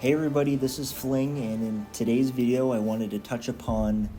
Hey everybody, this is Fling, and in today's video I wanted to touch upon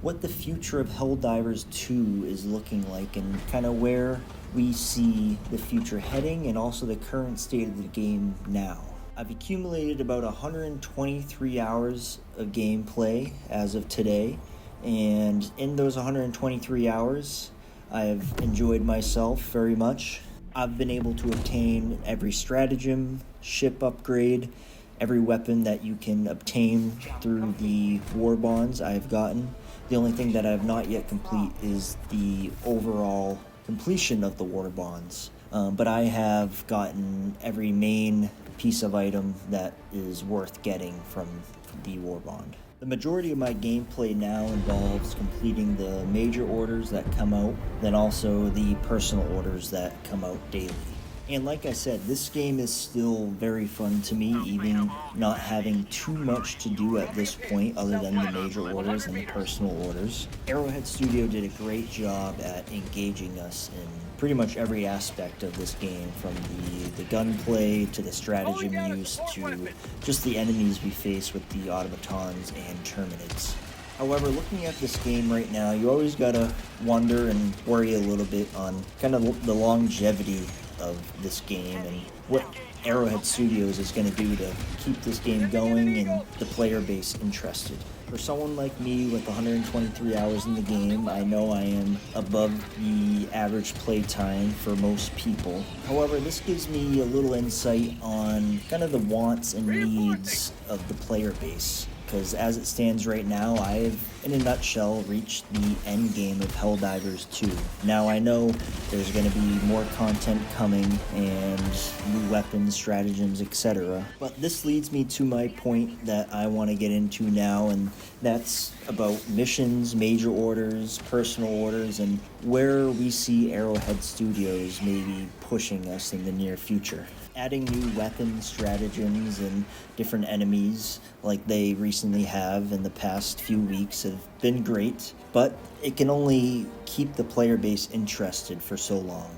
what the future of Helldivers 2 is looking like and kind of where we see the future heading and also the current state of the game now. I've accumulated about 123 hours of gameplay as of today, and in those 123 hours I've enjoyed myself very much. I've been able to obtain every stratagem, ship upgrade, every weapon that you can obtain through the war bonds I've gotten. The only thing that I have not yet complete is the overall completion of the war bonds. But I have gotten every main piece of item that is worth getting from the war bond. The majority of my gameplay now involves completing the major orders that come out, then also the personal orders that come out daily. And like I said, this game is still very fun to me, even not having too much to do at this point other than the major orders and the personal orders. Arrowhead Studio did a great job at engaging us in pretty much every aspect of this game, from the gunplay to the stratagem use to just the enemies we face with the automatons and terminids. However, looking at this game right now, you always gotta wonder and worry a little bit on kind of the longevity of this game and what Arrowhead Studios is going to do to keep this game going and the player base interested. For someone like me with 123 hours in the game, I know I am above the average play time for most people. However, this gives me a little insight on kind of the wants and needs of the player base. Because as it stands right now, I've, in a nutshell, reached the end game of Helldivers 2. Now I know there's going to be more content coming and new weapons, stratagems, etc. But this leads me to my point that I want to get into now, and that's about missions, major orders, personal orders, and where we see Arrowhead Studios maybe pushing us in the near future. Adding new weapons, stratagems, and different enemies like they recently have in the past few weeks have been great, but it can only keep the player base interested for so long.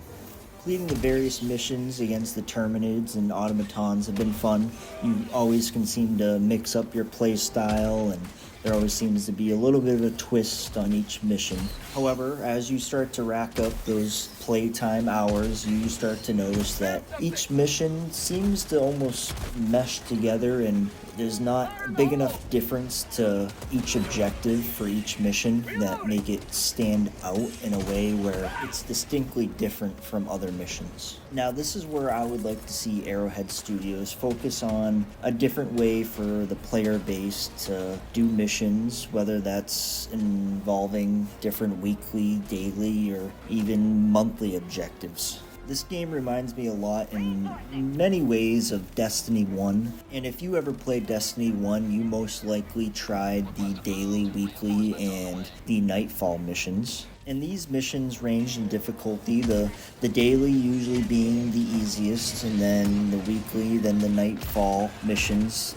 Completing the various missions against the terminids and automatons have been fun. You always can seem to mix up your play style, and there always seems to be a little bit of a twist on each mission. However, as you start to rack up those playtime hours, you start to notice that each mission seems to almost mesh together, and there's not a big enough difference to each objective for each mission that make it stand out in a way where it's distinctly different from other missions. Now, this is where I would like to see Arrowhead Studios focus on a different way for the player base to do missions, whether that's involving different weekly, daily, or even monthly objectives. This game reminds me a lot in many ways of Destiny 1, and if you ever played Destiny 1, you most likely tried the daily, weekly, and the nightfall missions. And these missions range in difficulty, the daily usually being the easiest, and then the weekly, then the nightfall missions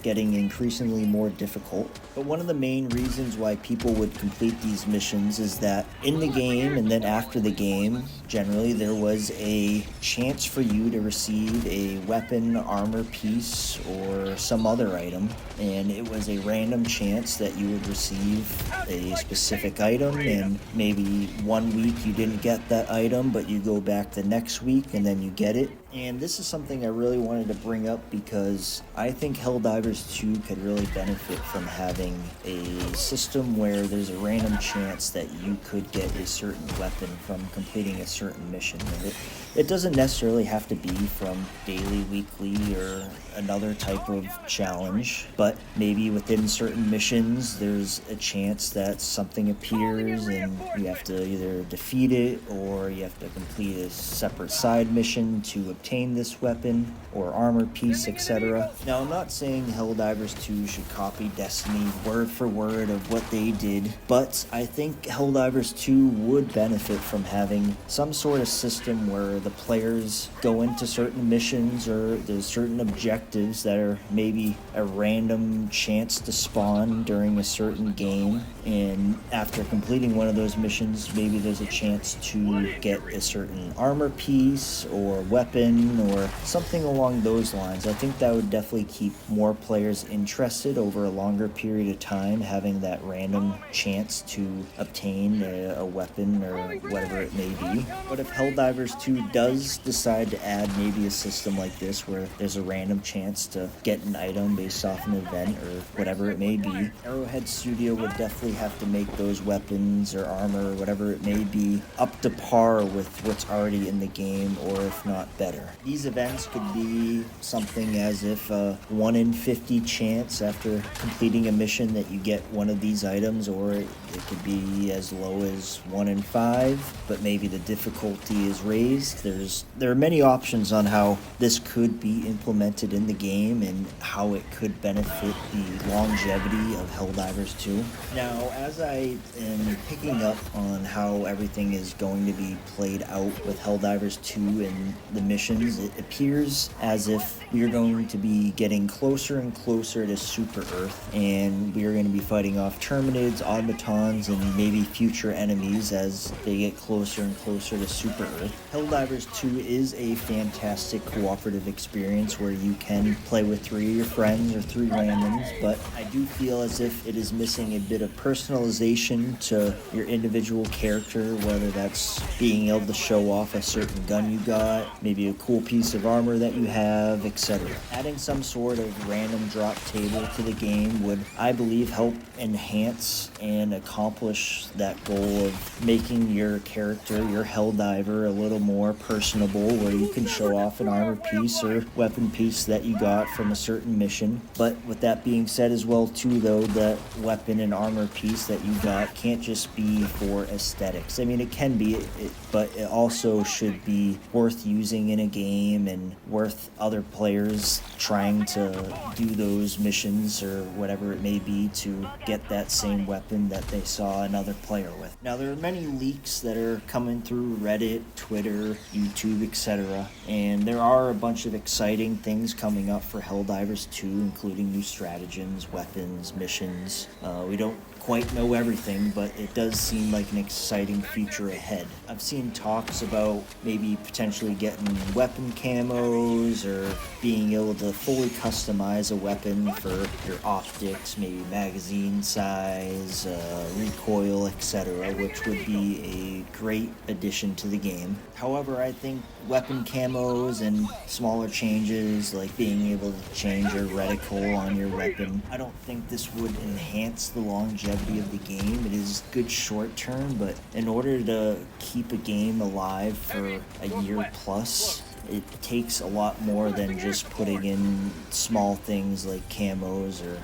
getting increasingly more difficult. But one of the main reasons why people would complete these missions is that in the game and then after the game, generally there was a chance for you to receive a weapon, armor piece, or some other item, and it was a random chance that you would receive a specific item, and maybe one week you didn't get that item, but you go back the next week and then you get it. And this is something I really wanted to bring up because I think Helldivers 2 could really benefit from having a system where there's a random chance that you could get a certain weapon from completing a certain mission. And it doesn't necessarily have to be from daily, weekly, or another type of challenge, but maybe within certain missions there's a chance that something appears and you have to either defeat it or you have to complete a separate side mission to obtain this weapon or armor piece, etc. Now, I'm not saying Helldivers 2 should copy Destiny word for word of what they did, but I think Helldivers 2 would benefit from having some sort of system where the players go into certain missions or there's certain objectives that are maybe a random chance to spawn during a certain game, and after completing one of those missions, maybe there's a chance to get a certain armor piece or weapon weapon or something along those lines. I think that would definitely keep more players interested over a longer period of time, having that random chance to obtain a weapon or whatever it may be. But if Helldivers 2 does decide to add maybe a system like this where there's a random chance to get an item based off an event or whatever it may be, Arrowhead Studio would definitely have to make those weapons or armor or whatever it may be up to par with what's already in the game, or if not better. These events could be something as if a 1 in 50 chance after completing a mission that you get one of these items, or it could be as low as 1 in 5, but maybe the difficulty is raised. There are many options on how this could be implemented in the game and how it could benefit the longevity of Helldivers 2. Now, as I am picking up on how everything is going to be played out with Helldivers 2 and the missions, it appears as if we are going to be getting closer and closer to Super Earth, and we are going to be fighting off Terminids, automatons, and maybe future enemies as they get closer and closer to Super Earth. Helldivers 2 is a fantastic cooperative experience where you can play with 3 of your friends or 3 randoms, but I do feel as if it is missing a bit of personalization to your individual character, whether that's being able to show off a certain gun you got, maybe a cool piece of armor that you have, etc. Adding some sort of random drop table to the game would, I believe, help enhance and accomplish that goal of making your character, your Helldiver, a little more personable, where you can show off an armor piece or weapon piece that you got from a certain mission. But with that being said as well too, though, that weapon and armor piece that you got can't just be for aesthetics. I mean, it can be, but it also should be worth using in a game and worth other players trying to do those missions or whatever it may be to get that same weapon that they saw another player with. Now, there are many leaks that are coming through Reddit, Twitter, YouTube, etc., and there are a bunch of exciting things coming up for Helldivers 2, including new stratagems, weapons, missions. We don't quite know everything, but it does seem like an exciting future ahead. I've seen talks about maybe potentially getting weapon camos or being able to fully customize a weapon for your optics, maybe magazine size, recoil, etc., which would be a great addition to the game. However, I think weapon camos and smaller changes like being able to change your reticle on your weapon, I don't think this would enhance the longevity of the game. It is good short term, but in order to keep a game alive for a year plus, it takes a lot more than just putting in small things like camos or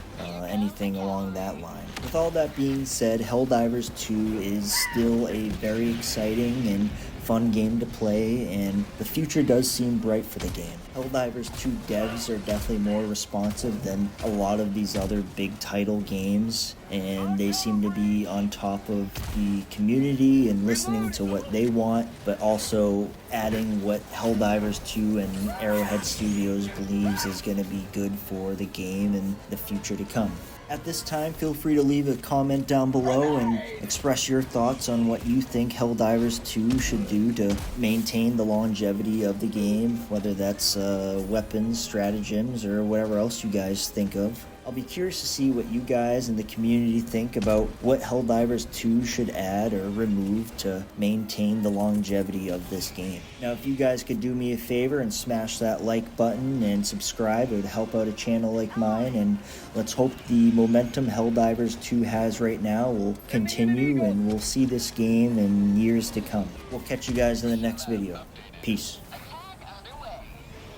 anything along that line. With all that being said, Helldivers 2 is still a very exciting and fun game to play, and the future does seem bright for the game. Helldivers 2 devs are definitely more responsive than a lot of these other big title games, and they seem to be on top of the community and listening to what they want, but also adding what Helldivers 2 and Arrowhead Studios believes is going to be good for the game and the future to come. At this time, feel free to leave a comment down below and express your thoughts on what you think Helldivers 2 should do to maintain the longevity of the game, whether that's weapons, stratagems, or whatever else you guys think of. I'll be curious to see what you guys in the community think about what Helldivers 2 should add or remove to maintain the longevity of this game. Now, if you guys could do me a favor and smash that like button and subscribe, it would help out a channel like mine, and let's hope the momentum Helldivers 2 has right now will continue and we'll see this game in years to come. We'll catch you guys in the next video. Peace.